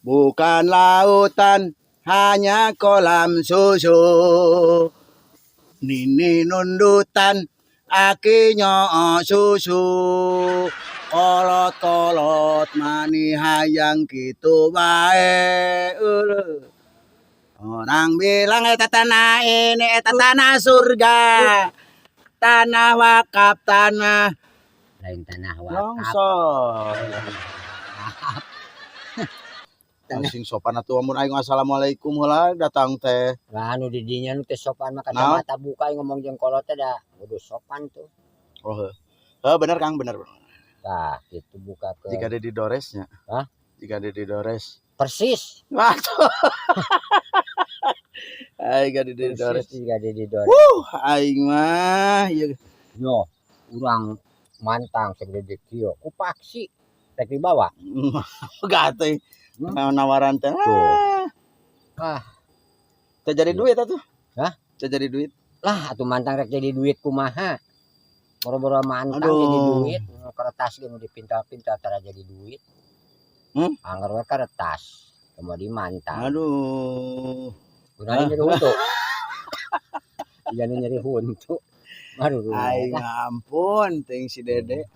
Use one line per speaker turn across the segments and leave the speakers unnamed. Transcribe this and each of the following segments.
bukan lautan, hanya kolam susu. Nini nundutan, akinya susu. Kolot-kolot mani hayang gitu bae. Orang bilang eta tanah ini eta tanah surga. Tanah wakaf, tanah
Lain tanah wakaf.
longsor. Asing sopan atuh mun aing assalamualaikum heula datang teh.
Lah anu di dinya nu teh sopan mah
Naon?
kacamata buka ngomong jeung kolot teh da kudu sopan tuh.
Oh heuh. Bener Kang, bener.
Tah kitu buka ke.
Jika ada di Doresnya.
Hah?
Jika ada di Dores.
Persis.
Waduh. Aing ada di Dores.
Persis jika di Dores.
Aing mah ieu
Yo, urang mantang segede kieu ku paksi rek dibawa.
gateuy. Nawaran teh.
Ah,
Teh jadi duit atuh.
Hah?
Teh jadi duit.
lah atuh mantang rek jadi duit kumaha. Boro-boro mantang
Aduh.
jadi duit, kertas ge nu dipintal-pintal tara jadi duit. Angger we kertas, kemudian mantang.
Aduh.
Gunanya nyeri huntu. Jangan nyeri huntu. Aduh.
Aing ampun teuing si Dede.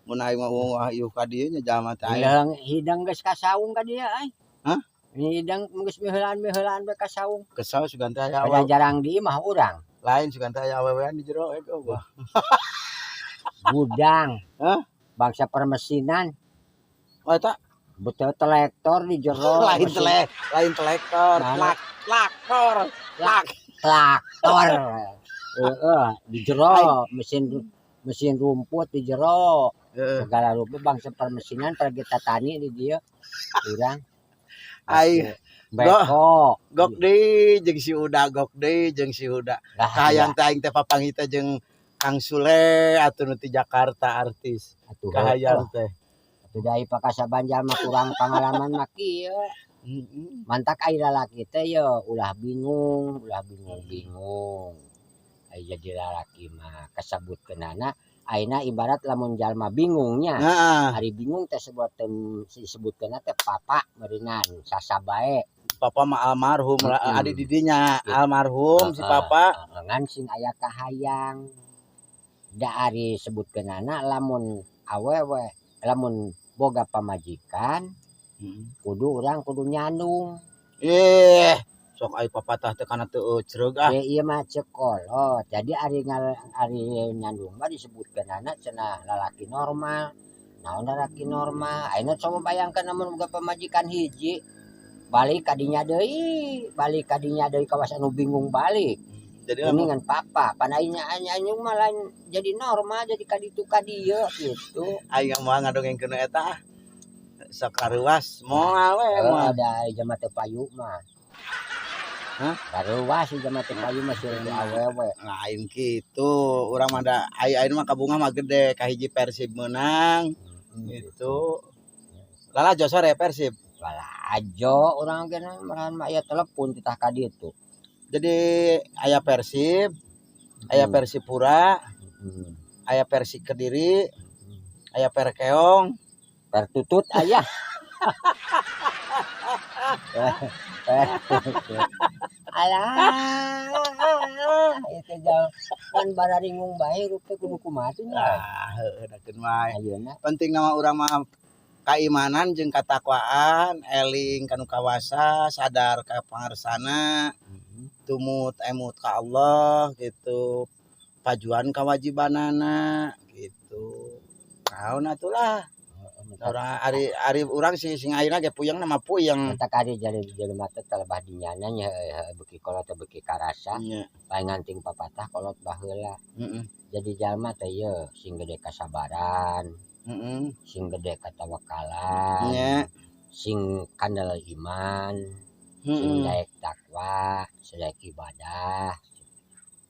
Mun aing mah wah ieu ka dieu nya jalma teh aing.
Hidang geus kasaung ka dieu ai.
Hah?
Hidang geus meuheulaan we kasaung.
Kesal sugan teh aya
Pada jarang di imah urang.
lain sugan teh aya awewean di jero eueuh.
Gudang.
Hah?
Bangsa permesinan.
Oh eta
Betul telektor di jero.
lain telektor, traktor.
Traktor. Di jero mesin rumput di jero. Segala rupa bangsa permesinan pergi tani di dia. Urang.
Aing
beko.
Gok deui jeung si Uda, gok deui jeung si Uda. Kahayang teh aing teh papanggih teh jeung Kang Sule atuh nu ti Jakarta artis. Kahayang teh.
Atuh deui pakasaban jalma kurang pengalaman mah kieu. Mantak ai lalaki teh ye ulah bingung. Ai jadi lalaki mah kasebutkeunana ayeuna ibarat lamun jalma bingungnya. Hari bingung teh disebutkeunna teh papa meureunnan sasabae.
Papa mah almarhum adi didinya almarhum si papa.
Ngan sing aya kahayang. Da ari sebutkeunana lamun awewe lamun boga pamajikan kudu urang kudu nyandung. Sok aya papatah teh kana teu ecreug ah. Ieu mah ceuk kolot. Jadi ari nyandung mah disebutkeunana cenah lalaki normal. Naon lalaki normal? Ayeuna coba bayangkeun lamun boga pamajikan hiji balik ka dinya deui kawas anu bingung balik.
Jadi
kuningan papa pan ayeuna mah lain jadi normal jadi ka ditu ka dieu gitu.
Aing moal ngadongengkeun eta. Sok karuas moal we moal.
Da jama teu payu mah.
Hah?
Karuas jama teu payu mah seueur awewe.
Lain kitu, urang mah da ayeuna mah kabunga mah gede, kahiji Persib meunang. Gitu. Lala jo sore Persib.
Ajo urang ge marahan mah aya telepon titah ka ditu.
Jadi aya Persib, aya Persipura, aya Persik Kediri, aya Perkeong,
Pertutut aya. Alah. Itu kan bararingung bae rup teh kudu kumaha tuh nya.
Heueuh dakeun wae.
Ayeuna
Penting nama urang mah kaimanan jeung katakwaan, eling kanu kawasa, sadar ka pangarsana, tumut emut ka Allah gitu. Pajuan kawajibanana gitu. Naon atulah. Orang ari urang sing ayeuna ge puyeng nama puyeng.
eta kari jadi jelema teh talebah dinyana nya beuki kolot teh beuki karasa. Paling nganting papatah kolot baheula. Jadi jalma teh ieu sing gede kasabaran. Sing gede katawakalan. Sing kandel iman. Sing daek takwa, sadaek ibadah.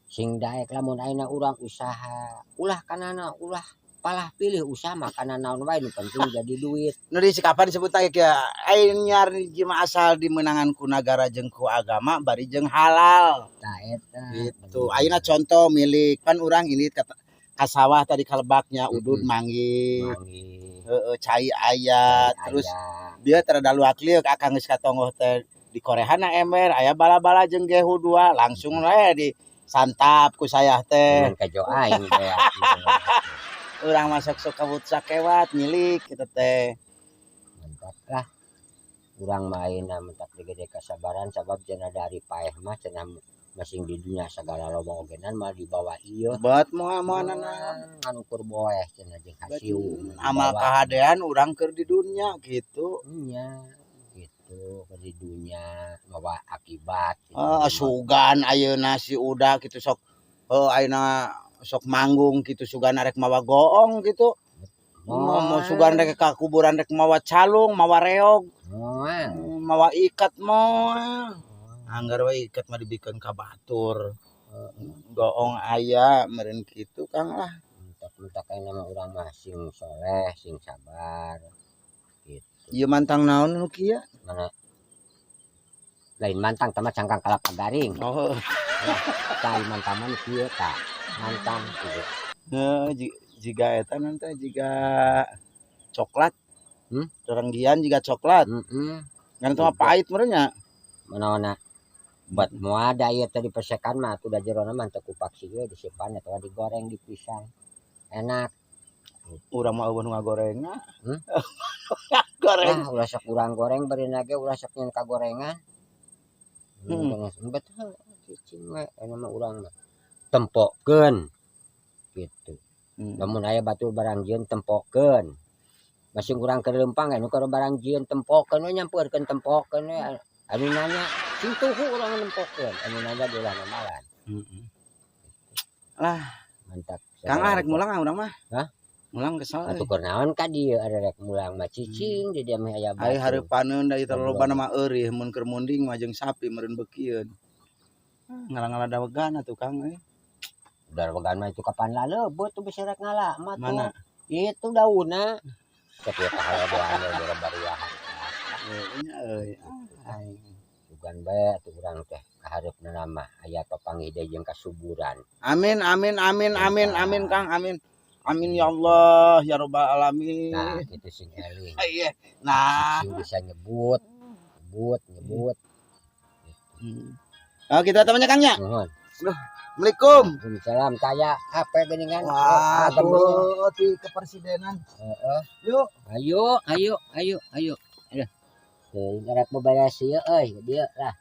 Sing daek lamun ayeuna urang usaha, ulah kanana ulah palah pilih usaha mah kana naon wae nu penting jadi duit.
Nu di sikapan disebut teh kieu ayeuna nyar mah asal dimenangan ku nagara jeung ku agama bari jeung halal.
Tah eta.
Gitu. Ayeuna contoh milik pan urang ini kata ka sawah tadi kalebaknya udud manggih. Cai aya terus dia terdalu akli akang geus katonggoh teh di korehana ember aya bala-bala jeung gehu dua langsung we disantap ku saya teh.
Kejo aing teh.
Urang masuk sok kabut sakewat nyilik kitu teh.
Mantap lah. Urang main mentak digede kasabaran sabab cenah dari paeh mah cenah masing di dunia segala loba ogenan mah dibawa ieu.
Beut moal-moalna
anu keur boeh cenah jeung hasiu.
Amal kahadean urang keur di dunia gitu.
Nya gitu keur di dunia mawa akibat.
Sugan ayeuna si udah gitu sok ayeuna sok manggung gitu sugan rek mawa goong gitu. Mau sugan rek ka kuburan rek mawa calung, mawa reog. Mawa ikat moal. Anggar we ikat mah dibikeun ka batur. Goong aya meureun kitu Kang lah.
Mentak ayeuna mah urang mah sing soleh, sing sabar. Gitu.
Ieu mantang naon nu kieu?
Mana? Lain mantang teh mah cangkang kelapa garing.
Oh.
Cai mantang mah kieu tah. Mantang kieu.
Jiga eta nanti jiga coklat. Renggian jiga coklat. Ngan itu mah pahit meureun nya.
Manaona? Buat muada ieu teh dipesekan mah atuh da jerona mah teu kupak sieu disimpan atawa digoreng dipisang. Enak.
Urang mah eueuh nu ngagorengna.
Goreng. Ulah sok urang goreng beurina ge ulah sok nyen kagorengan. Betul cicing we anu mah urang mah tempokeun gitu. Lamun aya batur barang jieun tempokeun. Masing urang keur leumpang anu keur barang jieun tempokeun we nyampeurkeun tempokeun we. Anu nanya sing tuhu urang nempokeun, anu nanya di ulah namalan. Lah, mantap.
Kang arek mulang urang mah.
Hah?
Mulang kesal.
Atuh keur naon ka dieu arek mulang mah cicing di dieu mah aya batu.
Ai hareupaneun da ieu lobana mah eurih mun keur munding mah jeung sapi meureun beukieun. Ngalah-ngalah dawegan atuh Kang euy.
Dawegan mah itu kapan lalebeut tuh bisi rek ngala mah tuh.
Mana?
Itu daunna. Setiap haladoan di bariahan.
Euy.
Sugan bae atuh urang teh kahareupna nama aya papanggih deui jeung kasuburan.
Amin amin amin amin amin Kang amin. Amin ya Allah ya rabbal alamin.
Nah, kitu sing eling.
Iya. Nah,
sing bisa nyebut.
Kita temannya Kang nya.
Nuhun.
Assalamualaikum.
Waalaikumsalam. Taya HP geuningan.
Waduh, di kepresidenan.
Heeh.
Yuk.
Ayo. Aduh. Teuing arek beberes ieu euy, dieu lah.